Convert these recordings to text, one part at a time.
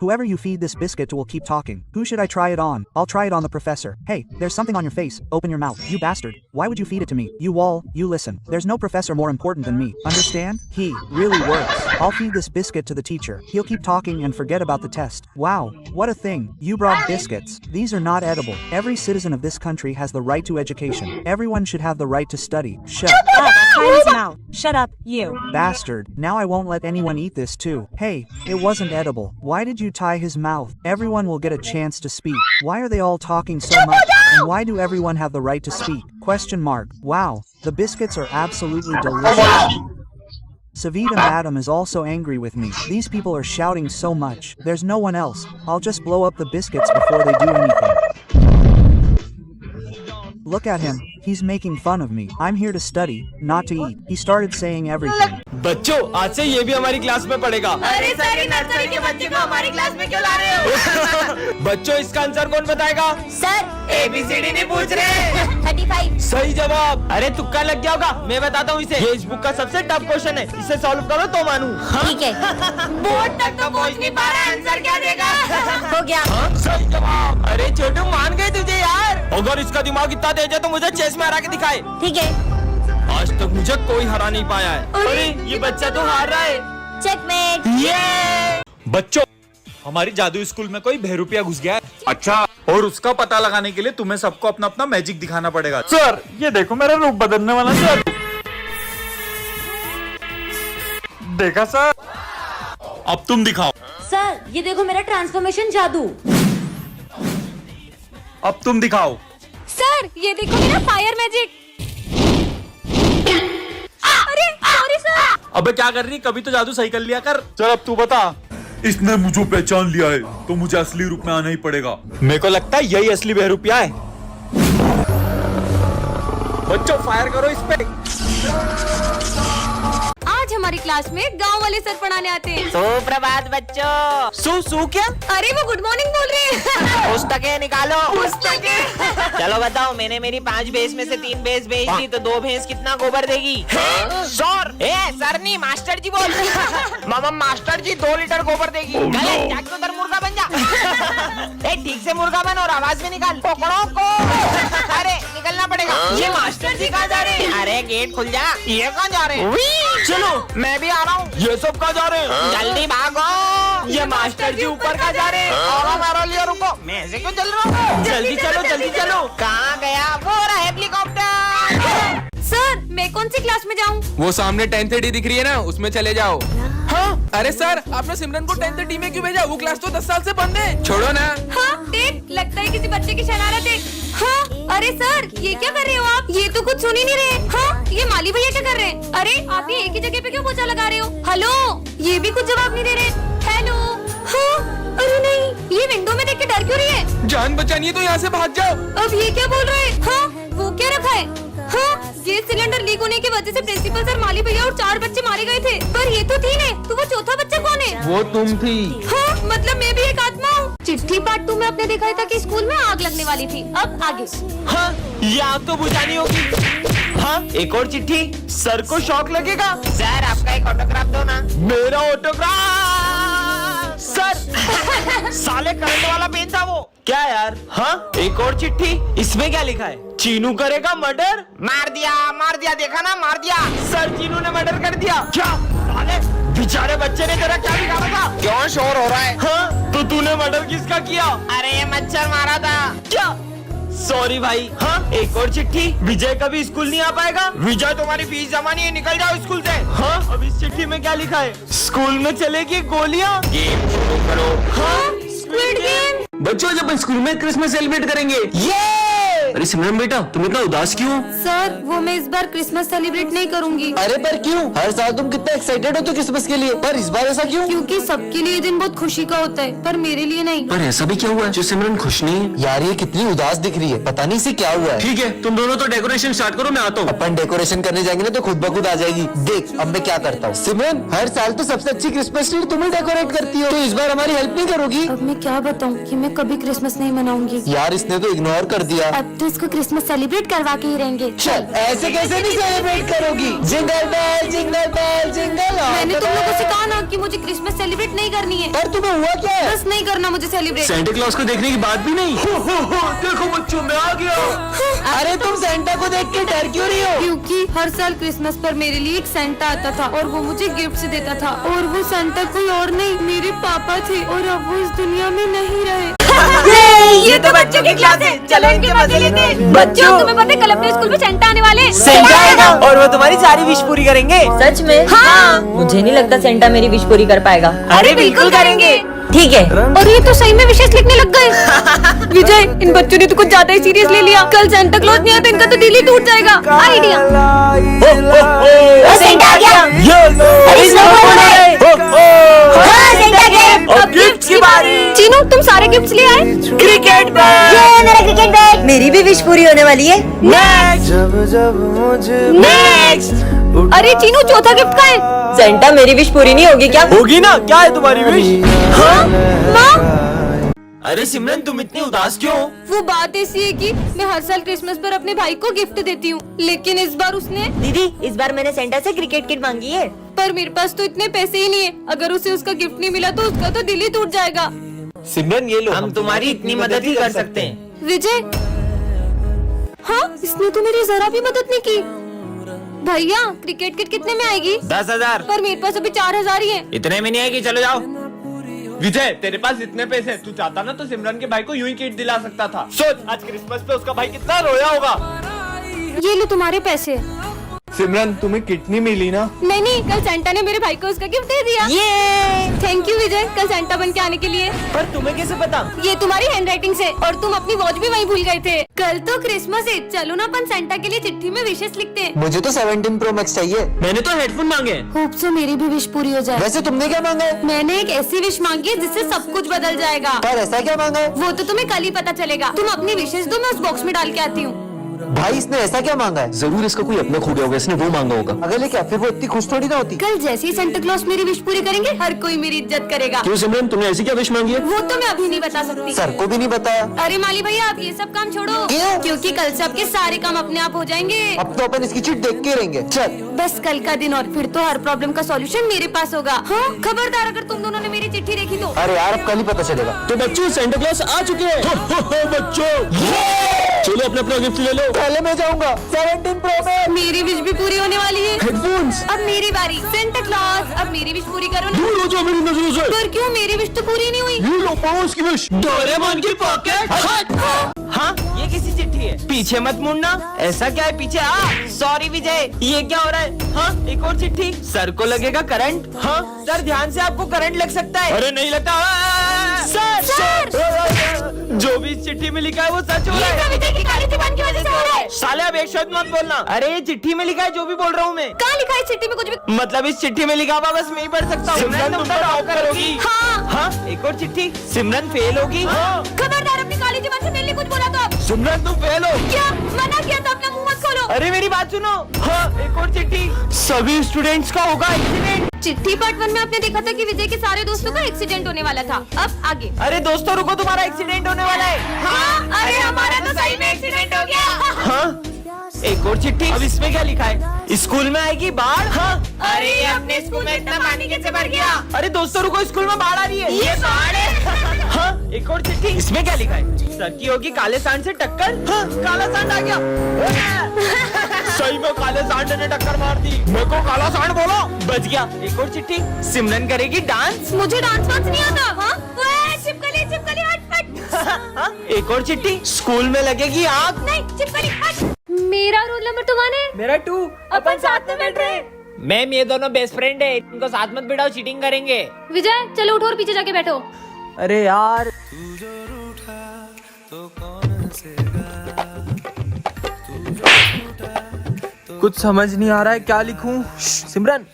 Whoever you feed this biscuit to will keep talking. Who should I try it on? I'll try it on the professor. Hey, there's something on your face. Open your mouth. You bastard. Why would you feed it to me? You wall, you listen. There's no professor more important than me. Understand? He really works. I'll feed this biscuit to the teacher. He'll keep talking and forget about the test. Wow, what a thing. You brought biscuits. These are not edible. Every citizen of this country has the right to education. Everyone should have the right to study. Shut up. Tie his mouth. Shut up, you. Bastard. Now I won't let anyone eat this too. Hey, it wasn't edible. Why did you tie his mouth? Everyone will get a chance to speak. Why are they all talking so much? And why do everyone have the right to speak? Question mark. Wow, the biscuits are absolutely delicious. Savita Madam is also angry with me. These people are shouting so much. There's no one else. I'll just blow up the biscuits before they do anything. Look at him. He's making fun of me. I'm here to study, not to eat. He started saying everything. बच्चों, आज से ये भी हमारी class में पढ़ेगा। अरे sir, ये नर्सरी के बच्चे को हमारी क्लास में क्यों ला रहे हो? बच्चों, इसका आंसर कौन बताएगा? सर, ABCD नहीं पूछ रहे। 35। सही जवाब। अरे तुक्का लग गया होगा। मैं बताता हूँ इसे। ये इस बुक का सबसे टफ क्वेश्चन है। इसे सॉल्व करो तो मानूं। ठीक है। बोर्ड तक तो पहुँच नहीं पा रहा, आंसर क्या देगा? हो गया। सही जवाब। अरे छोटू, मान गए तुझे यार। अगर इसका दिमाग इतना तेज है तो मुझे चेस में हरा के दिखाए। ठीक है। आज तक मुझे कोई हरा नहीं पाया है। अरे ये बच्चा तो हार रहा है। चेकमेट। ये बच्चों, हमारी जादू स्कूल में कोई बहरूपिया घुस गया है। अच्छा, और उसका पता लगाने के लिए तुम्हें सबको अपना अपना मैजिक दिखाना पड़ेगा। सर, ये देखो मेरा रूप बदलने वाला सर। देखा सर? अब तुम दिखाओ। सर, ये देखो मेरा ट्रांसफॉर्मेशन जादू। अब तुम दिखाओ। सर, ये देखो मेरा फायर मैजिक। अरे सॉरी सर। अबे क्या कर रही? कभी तो जादू सही कर लिया कर। चल अब तू बता। इसने मुझे पहचान लिया है तो मुझे असली रूप में आना ही पड़ेगा। मेरे को लगता है यही असली बहरूपिया है। बच्चों, फायर करो इस पे। आज हमारी क्लास में गांव वाले सर पढ़ाने आते हैं। सुप्रभात बच्चों। सू क्या? अरे वो गुड मॉर्निंग बोल रहे हैं। पुस्तकें निकालो। पुस्तकें। चलो बताओ, मैंने मेरी 5 भैंस में से 3 भैंस बेच दी तो 2 भैंस कितना गोबर देगी? सर नहीं, मास्टर जी बोल। मामा मास्टर जी 2 लीटर गोबर देगी। जाके उधर मुर्गा बन जा। ठीक से मुर्गा बन और आवाज में निकाल। पकड़ो को। अरे निकलना पड़ेगा। ये मास्टर जी कहाँ जा रहे हैं? अरे गेट खुल जा। ये कहाँ जा रहे हैं? चलो मैं भी आ रहा हूँ। ये सब कहाँ जा रहे हैं? जल्दी भागो। ये मास्टर जी ऊपर कहाँ जा रहे हैं? और मेरा लिए रुको। मैं ऐसे क्यों चल रहा हूँ? जल्दी चलो, जल्दी चलो। कहाँ गया? वो रहा हेलीकॉप्टर। सर, मैं कौन सी क्लास में जाऊँ? वो सामने 10:30 दिख रही है ना, उसमें चले जाओ। हाँ? अरे सर, आपने सिमरन को 10:30 में क्यों भेजा? वो क्लास तो 10 साल से बंद है। छोड़ो ना। हाँ, देख, लगता है किसी बच्चे की शरारत है। हाँ, अरे सर, ये क्या कर रहे हो आप? ये तो कुछ सुन ही नहीं रहे। हाँ, ये माली भैया क्या कर रहे हैं? अरे आप ये एक ही जगह पे क्यों पोछा लगा रहे हो? हेलो, ये भी कुछ जवाब नहीं दे रहे। हेलो। हाँ, अरे नहीं, ये विंडो में देख के डर क्यों रही है? जान बचानी है तो यहाँ से भाग जाओ। अब ये क्या बोल रहे हैं? हाँ, वो क्या रखा है? हाँ, गैस सिलेंडर लीक होने की वजह से प्रिंसिपल सर, माली भैया और 4 बच्चे मारे गए थे। पर ये तो 3 है, तो वो चौथा बच्चा कौन है? वो तुम थी। हाँ, मतलब मैं भी एक आत्मा हूँ। चिट्ठी पार्ट 2 में आपने दिखाया था कि स्कूल में आग लगने वाली थी। अब आगे। हाँ, ये आग तो बुझानी होगी। हाँ, एक और चिट्ठी। सर को शॉक लगेगा। सर आपका एक ऑटोग्राफ दो ना। मेरा ऑटोग्राफ। सर साले करंट वाला पेन था वो। क्या यार? हाँ, एक और चिट्ठी। इसमें क्या लिखा है? चीनू करेगा मर्डर। मार दिया, देखा ना, मार दिया। सर, चीनू ने मर्डर कर दिया। क्या साले, बेचारे बच्चे ने तेरा क्या बिगाड़ा था? क्यों शोर हो रहा है? हाँ, तो तूने मर्डर किसका किया? अरे ये मच्छर मारा था। क्या? सॉरी भाई। हाँ, एक और चिट्ठी। विजय कभी स्कूल नहीं आ पाएगा। विजय तुम्हारी फीस जमा नहीं है, निकल जाओ स्कूल से। हाँ, अब इस चिट्ठी में क्या लिखा है? स्कूल में चलेगी गोलियां। गेम शुरू करो। हाँ, स्क्विड गेम। बच्चों, जब स्कूल में क्रिसमस सेलिब्रेट करेंगे। ये अरे सिमरन बेटा, तुम इतना उदास क्यों? सर, वो मैं इस बार क्रिसमस सेलिब्रेट नहीं करूंगी। अरे पर क्यों? हर साल तुम कितना एक्साइटेड हो तो क्रिसमस के लिए, पर इस बार ऐसा क्यों? क्योंकि सबके लिए ये दिन बहुत खुशी का होता है, पर मेरे लिए नहीं। पर ऐसा भी क्या हुआ है जो सिमरन खुश नहीं है? यार ये कितनी उदास दिख रही है, पता नहीं इसे क्या हुआ है। ठीक है, तुम दोनों तो डेकोरेशन स्टार्ट करो, मैं आता हूँ। अपन डेकोरेशन करने जाएंगे ना तो खुद ब खुद आ जाएगी। देख अब मैं क्या करता हूँ। सिमरन, हर साल तो सबसे अच्छी क्रिसमस ट्री तुम ही डेकोरेट करती हो, तो इस बार हमारी हेल्प नहीं करोगी? अब मैं क्या बताऊँ कि मैं कभी क्रिसमस नहीं मनाऊंगी। यार इसने तो इग्नोर कर दिया। अब तो इसको क्रिसमस सेलिब्रेट करवा के ही रहेंगे। चल ऐसे कैसे नहीं सेलिब्रेट करोगी? Jingle bell jingle bell jingle all मैंने द तुम लोगों से वे। कहा ना कि मुझे क्रिसमस सेलिब्रेट नहीं करनी है। पर तुम्हें हुआ क्या है? बस नहीं करना मुझे सेलिब्रेट। सेंटा क्लॉज को देखने की बात भी नहीं। देखो बच्चों, मैं आ गया। अरे तुम सेंटा को देख के डर क्यों रही हो? क्योंकि हर साल क्रिसमस पर मेरे लिए एक सेंटा आता था और वो मुझे गिफ्ट देता था, और वो सेंटा कोई और नहीं मेरे पापा थे, और अब वो इस दुनिया में नहीं रहे। ये तो बच्चों की क्लास है, चलो इनके मजे लेते हैं। बच्चों, तुम्हें पता है कल अपने स्कूल में सेंटा आने वाले हैं। सेंटा आएगा और वो तुम्हारी सारी विश पूरी करेंगे। सच में? हाँ। मुझे नहीं लगता सेंटा मेरी विश पूरी कर पाएगा। अरे बिल्कुल करेंगे। ठीक है। और ये तो सही में विशेष लिखने लग गए। विजय, इन बच्चों ने तो कुछ ज्यादा ही सीरियस ले लिया। कल सेंटा क्लॉज नहीं आया तो इनका तो दिल ही टूट जाएगा। आइडिया। सेंटा आ गया। अरे इसमें कौन है? हाँ, सेंटा गिफ्ट। अब गिफ्ट की बारी। चीनू, तुम सारे गिफ्ट्स ले आए? Cricket bat. ये मेरा क्रिकेट बैट। मेरी भी विश पूरी होने वाली है। नेक्स्ट। अरे चीनू, चौथा गिफ्ट का है? सेंटा मेरी विश पूरी नहीं होगी क्या? होगी ना, क्या है तुम्हारी विश? हाँ माँ। अरे सिमरन, तुम इतनी उदास क्यों? वो बात ऐसी है कि मैं हर साल क्रिसमस पर अपने भाई को गिफ्ट देती हूँ, लेकिन इस बार उसने, दीदी, इस बार मैंने सेंटा से क्रिकेट किट मांगी है। पर मेरे पास तो इतने पैसे ही नहीं है। अगर उसे उसका गिफ्ट नहीं मिला तो उसका तो दिल ही टूट जाएगा। सिमरन, ये लो, हम तुम्हारी इतनी मदद ही कर सकते हैं। विजय, हाँ, इसने तो मेरी जरा भी मदद नहीं की। भैया, क्रिकेट किट कितने में आएगी? 10,000। पर मेरे पास अभी 4,000 ही है। इतने में नहीं आएगी, चलो जाओ। विजय, तेरे पास इतने पैसे हैं, तू चाहता ना तो सिमरन के भाई को यूं ही किट दिला सकता था। सोच, आज क्रिसमस पे उसका भाई कितना रोया होगा। ये लो तुम्हारे पैसे। सिमरन, तुम्हें किट नहीं मिली ना? नहीं नहीं, कल सेंटा ने मेरे भाई को उसका गिफ्ट दे दिया। ये थैंक यू विजय, कल सेंटा बन के आने के लिए। पर तुम्हें कैसे पता? ये तुम्हारी हैंडराइटिंग से, और तुम अपनी वॉच भी वहीं भूल गए थे। कल तो क्रिसमस है, चलो ना अपन सेंटा के लिए चिट्ठी में विशेष लिखते हैं। मुझे तो 17 Pro Max चाहिए। मैंने तो हेडफोन मांगे। होप सो मेरी भी विश पूरी हो जाए। वैसे तुमने क्या मांगा है? मैंने एक ऐसी विश मांगी है जिससे सब कुछ बदल जाएगा। पर ऐसा क्या मांगा है? वो तो तुम्हें कल ही पता चलेगा। तुम अपनी विशेष दो, मैं उस बॉक्स में डाल के आती हूँ। भाई, इसने ऐसा क्या मांगा है? जरूर इसका कोई अपना खो गया होगा, इसने वो मांगा होगा। अगर ले क्या, फिर वो इतनी खुश थोड़ी ना होती। कल जैसे ही सेंटा क्लॉज मेरी विश पूरी करेंगे, हर कोई मेरी इज्जत करेगा। क्यों सिमरन, तुमने ऐसी क्या विश मांगी है? वो तो मैं अभी नहीं बता सकती। सर को भी नहीं बताया। अरे माली भैया, आप ये सब काम छोड़ो। क्यों? क्योंकि कल से आपके सारे काम अपने आप हो जाएंगे। अब तो अपन इसकी चिट देख के रहेंगे। चल। बस कल का दिन, और फिर तो हर प्रॉब्लम का सॉल्यूशन मेरे पास होगा। हाँ, खबरदार अगर तुम दोनों ने मेरी चिट्ठी देखी तो। अरे यार, अब कल ही पता चलेगा। तो बच्चों, सेंटा क्लॉज आ चुके हैं। बच्चों, चलो अपना अपना गिफ्ट ले लो। पहले मैं जाऊंगा 17 Pro Max। मेरी विश भी पूरी होने वाली है। हेडफोन्स। अब मेरी बारी। सेंटा क्लॉज, अब मेरी विश पूरी करो ना। दूर हो जाओ मेरी नजरों से। पर क्यों, मेरी विश तो पूरी नहीं हुई। ये लो पड़ोस की विश। डोरेमोन की पॉकेट। हाँ, ये किसी चिट्ठी है। पीछे मत मुड़ना। ऐसा क्या है पीछे? सॉरी विजय, ये क्या हो रहा है? हाँ, एक और चिट्ठी। सर को लगेगा करंट। हाँ सर, ध्यान से, आपको करंट लग सकता है। अरे नहीं लगता। सर! जो भी इस चिट्ठी में लिखा है वो सच हो रहा ये है। सब विजय की काली जुबान की वजह से हो रहा है। साले, अब एक शब्द मत बोलना। अरे ये चिट्ठी में लिखा है, जो भी बोल रहा हूँ मैं। कहाँ लिखा है इस चिट्ठी में कुछ भी? मतलब इस चिट्ठी में लिखा हुआ बस मैं ही पढ़ सकता हूँ। सिमरन, तुम तो टॉप करोगी। हाँ, हाँ, एक और चिट्ठी। सिमरन फेल होगी। खबरदार अपनी काली जुबान से मेरे लिए कुछ बोला तो आप। सिमरन, तुम फेल हो। क्या मना किया था? अपना मुंह मत खोलो। अरे मेरी बात सुनो। हाँ, एक और चिट्ठी। सभी स्टूडेंट्स का होगा एक्सीडेंट। चिट्ठी पार्ट 1 में आपने देखा था कि विजय के सारे दोस्तों का एक्सीडेंट होने वाला था। अब आगे। अरे दोस्तों रुको, तुम्हारा एक्सीडेंट होने वाला है। हाँ, अरे हमारा तो सही में एक्सीडेंट हो गया। हाँ, एक और चिट्ठी। अब इसमें क्या लिखा है? स्कूल में आएगी बाढ़। हाँ, अरे अपने स्कूल में इतना पानी कैसे भर गया? अरे दोस्तों रुको, स्कूल में बाढ़ आ रही है। ये बाढ़ है। हाँ, एक और चिट्ठी। इसमें क्या लिखा है? सर की होगी काले सांड से टक्कर। हाँ, काला सांड आ गया। सही में काले सांड ने टक्कर मार दी। मेरे को काला सांड बोलो। बच गया। एक और चिट्ठी। सिमरन करेगी डांस। मुझे डांस वांस नहीं आता। हाँ, चिपकली चिपकली हट हट। हाँ, एक और चिट्ठी। स्कूल में लगेगी आग। नहीं, चिपकली हट। मेरा रोल नंबर तो 1 है। मेरा 2। अपन साथ में बैठ रहे हैं। मैम, ये दोनों बेस्ट फ्रेंड है, इनको साथ मत बिठाओ, चीटिंग करेंगे। विजय, चलो उठो और पीछे जाके बैठो। अरे यार, कुछ समझ नहीं आ रहा है, क्या लिखूं? सिमरन,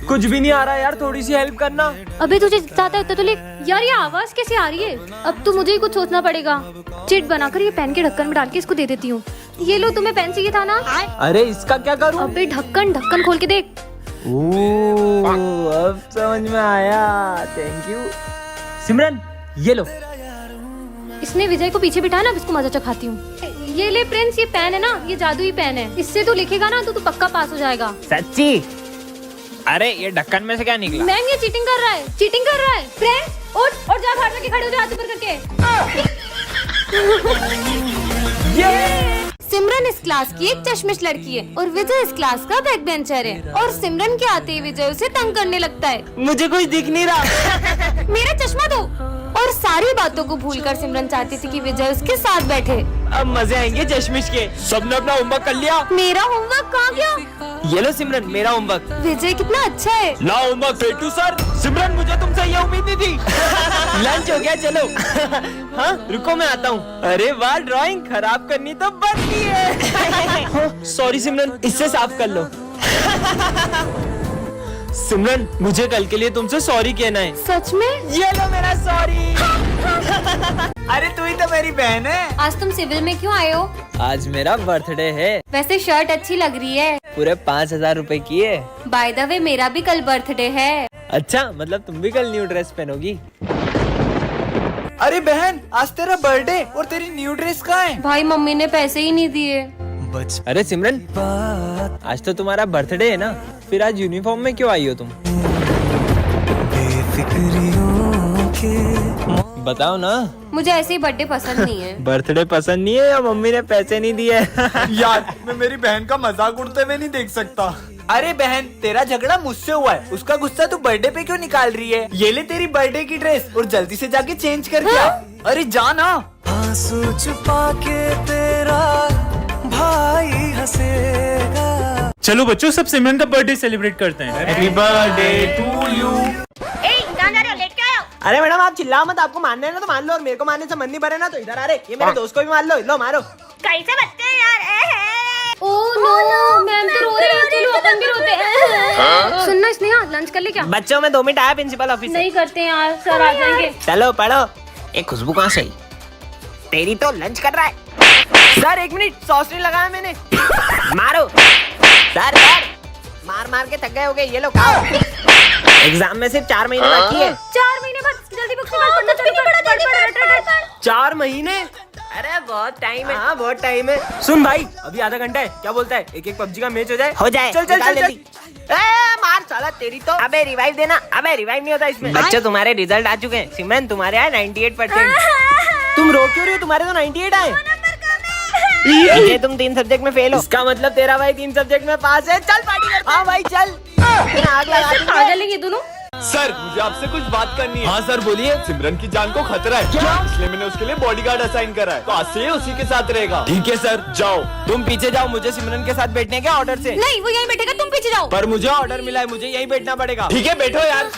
कुछ भी नहीं आ रहा है यार, थोड़ी सी हेल्प करना। अबे तुझे चाहता है तो लिख। यार ये आवाज कैसे आ रही है? अब तो मुझे ही कुछ सोचना पड़ेगा। चिट बनाकर ये पेन के ढक्कन में डाल के इसको दे देती हूँ। ये लो, तुम्हें पेन चाहिए था ना? अरे इसका क्या करूं? अबे ढक्कन खोल के देख। ओह, अब समझ में आया। थैंक यू सिमरन, ये लो। इसने विजय को पीछे बिठाया ना, अब इसको मजा चखाती हूँ। ये ले प्रिंस, ये पेन है ना, ये जादुई पेन है, इससे तू लिखेगा ना तो तू पक्का पास हो जाएगा। सच्ची? अरे ये ढक्कन में से क्या निकला? मैम ये चीटिंग कर रहा है, चीटिंग कर रहा है। प्रिंस उठ और जा बाहर जाके खड़े हो जा, हाथ ऊपर करके। सिमरन इस क्लास की एक चश्मिश लड़की है और विजय इस क्लास का बैक बेंचर है, और सिमरन के आते ही विजय उसे तंग करने लगता है। मुझे कुछ दिख नहीं रहा। मेरा चश्मा दो। और सारी बातों को भूलकर सिमरन चाहती थी कि विजय उसके साथ बैठे। अब मजे आएंगे चश्मिश के। सबने अपना होमवर्क कर लिया? मेरा होमवर्क कहाँ गया? ये लो सिमरन, मेरा होमवर्क। विजय कितना अच्छा है। ला होमवर्क फेटू सर। सिमरन मुझे तुमसे ये उम्मीद नहीं थी। लंच हो गया, चलो। हाँ रुको मैं आता हूँ। अरे वाह, ड्राइंग खराब करनी तो बनती है। सॉरी सिमरन, इससे साफ कर लो। सिमरन मुझे कल के लिए तुमसे सॉरी कहना है। सच में? ये लो मेरा सॉरी। अरे तू ही तो मेरी बहन है। आज तुम सिविल में क्यों आए हो? आज मेरा बर्थडे है। वैसे शर्ट अच्छी लग रही है। पूरे 5,000 रुपए की है। बाय द वे मेरा भी कल बर्थडे है। अच्छा, मतलब तुम भी कल न्यू ड्रेस पहनोगी? अरे बहन, आज तेरा बर्थडे और तेरी न्यू ड्रेस कहाँ है? भाई मम्मी ने पैसे ही नहीं दिए। अरे सिमरन, आज तो तुम्हारा बर्थडे है ना, फिर आज यूनिफॉर्म में क्यों आई हो तुम? बताओ ना। मुझे ऐसे ही बर्थडे पसंद नहीं है। बर्थडे पसंद नहीं है या मम्मी ने पैसे नहीं दिए? यार मैं मेरी बहन का मजाक उड़ते हुए नहीं देख सकता। अरे बहन, तेरा झगड़ा मुझसे हुआ है, उसका गुस्सा तू बर्थडे पे क्यों निकाल रही है? ये ले तेरी बर्थडे की ड्रेस और जल्दी से जाके चेंज कर दिया। अरे जा ना। आंसू छुपा के तेरा भाई हंसेगा। चलो बच्चों, सब सिमरन का बर्थडे सेलिब्रेट करते हैं। Happy birthday to you. अरे मैडम आप चिल्लाओ मत, आपको मानना है ना तो मान लो, और मेरे को मानने से मन नहीं भरे ना तो इधर आ रहे। ये मेरे दोस्त को भी मान लो, लो मारो। कैसे बच्चे यार। ओह नो, मैम तो रो रही है, चलो अपन भी रोते हैं। सुनना स्नेहा, लंच कर ले क्या? बच्चों में 2 मिनट आया प्रिंसिपल ऑफिस से। नहीं करते यार, सर आ जाएंगे। चलो पढ़ो। एक खुशबू कहाँ से आई? तेरी तो लंच कर रहा है। सर 1 मिनट, सॉस नहीं लगाया मैंने। मारो सर, मार मार के थक गए होगे, ये लो खाओ। एग्जाम में सिर्फ 4 महीने बाकी है। 4 महीने बाद जल्दी बुक से पढ़ना, जल्दी पढ़। 4 महीने? अरे बहुत टाइम है। हाँ बहुत टाइम है। सुन भाई, अभी आधा घंटा है, क्या बोलता है? एक पबजी का मैच हो जाए। हो जाए। चल चल चल जल्दी। मार साला तेरी तो। अबे रिवाइव देना। अबे रिवाइव नहीं होता इसमें। बच्चों तुम्हारे रिजल्ट आ चुके हैं। सिमरन तुम्हारे आए 98%। तुम रो क्यों रही हो? तुम्हारे तो 98 आए। ये तुम 3 सब्जेक्ट में फेल हो। इसका मतलब तेरा भाई 3 सब्जेक्ट में पास है। चल पार्टी करते हैं। हाँ भाई चल। आग लगा दूंगा। पागल है ये दोनों। सर मुझे आपसे कुछ बात करनी है। हाँ सर बोलिए। सिमरन की जान को खतरा है, क्या? इसलिए मैंने उसके लिए बॉडीगार्ड असाइन करा है, तो आज से उसी के साथ रहेगा। ठीक है सर, जाओ। तुम पीछे जाओ, मुझे सिमरन के साथ बैठने के ऑर्डर से। नहीं, वो यहीं बैठेगा, तुम पीछे जाओ। पर मुझे ऑर्डर मिला है, मुझे यहीं बैठना पड़ेगा। ठीक है बैठो यार।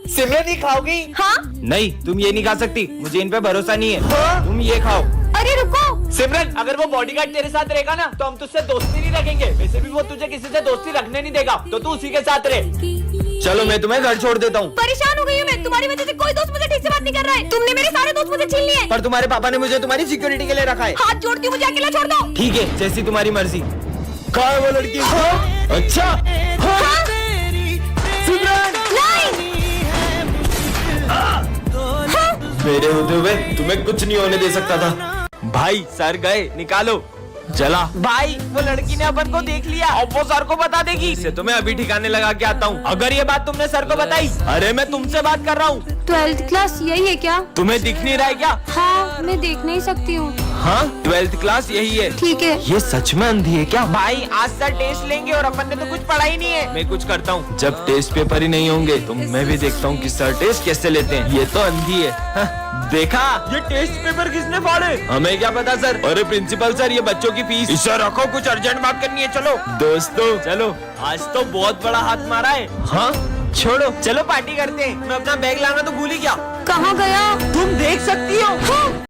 सिमरन ही खाओगी? हाँ। नहीं, तुम ये नहीं खा सकती, मुझे इन पे भरोसा नहीं है। तुम ये खाओ। अरे रुको सिमरन, अगर वो बॉडीगार्ड तेरे साथ रहेगा ना तो हम तुझसे दोस्ती नहीं रखेंगे। वैसे भी वो तुझे किसी से दोस्ती रखने नहीं देगा, तो तू उसी के साथ रहे। चलो मैं तुम्हें घर छोड़ देता हूँ। परेशान हो गई हूँ मैं, तुम्हारी वजह से कोई दोस्त मुझे ठीक से बात नहीं कर रहा है। तुमने मेरे सारे दोस्त मुझे छीन लिए। पर तुम्हारे पापा ने मुझे तुम्हारी सिक्योरिटी के लिए रखा है। हाथ जोड़ती हूँ, मुझे अकेला छोड़ दो। ठीक है, जैसी तुम्हारी मर्जी। कहाँ है वो लड़की? अच्छा सिमरन, मेरे होते हुए तुम्हें कुछ नहीं होने दे सकता था। भाई सर गए, निकालो। चला भाई, वो लड़की ने अपन को देख लिया, अब वो सर को बता देगी। इसे तो मैं अभी ठिकाने लगा के आता हूँ। अगर ये बात तुमने सर को बताई, अरे मैं तुमसे बात कर रहा हूँ। 12th क्लास यही है क्या? तुम्हें दिख नहीं रहा है क्या? हाँ, मैं देख नहीं सकती हूँ। हाँ 12th क्लास यही है। ठीक है। ये सच में अंधी है क्या? भाई आज सर टेस्ट लेंगे और अपन ने तो कुछ पढ़ा ही नहीं है। मैं कुछ करता हूँ, जब टेस्ट पेपर ही नहीं होंगे तो मैं भी देखता हूँ कि सर टेस्ट कैसे लेते हैं। ये तो अंधी है। देखा, ये टेस्ट पेपर किसने फाड़े? हमें क्या पता सर। अरे प्रिंसिपल सर, ये बच्चों की फीस। इसे रखो, कुछ अर्जेंट बात करनी है। चलो दोस्तों, चलो। आज तो बहुत बड़ा हाथ मारा है। हाँ छोड़ो, चलो पार्टी करते हैं। मैं अपना बैग लाना तो भूल ही गया। कहाँ गया? तुम देख सकती हो। हाँ।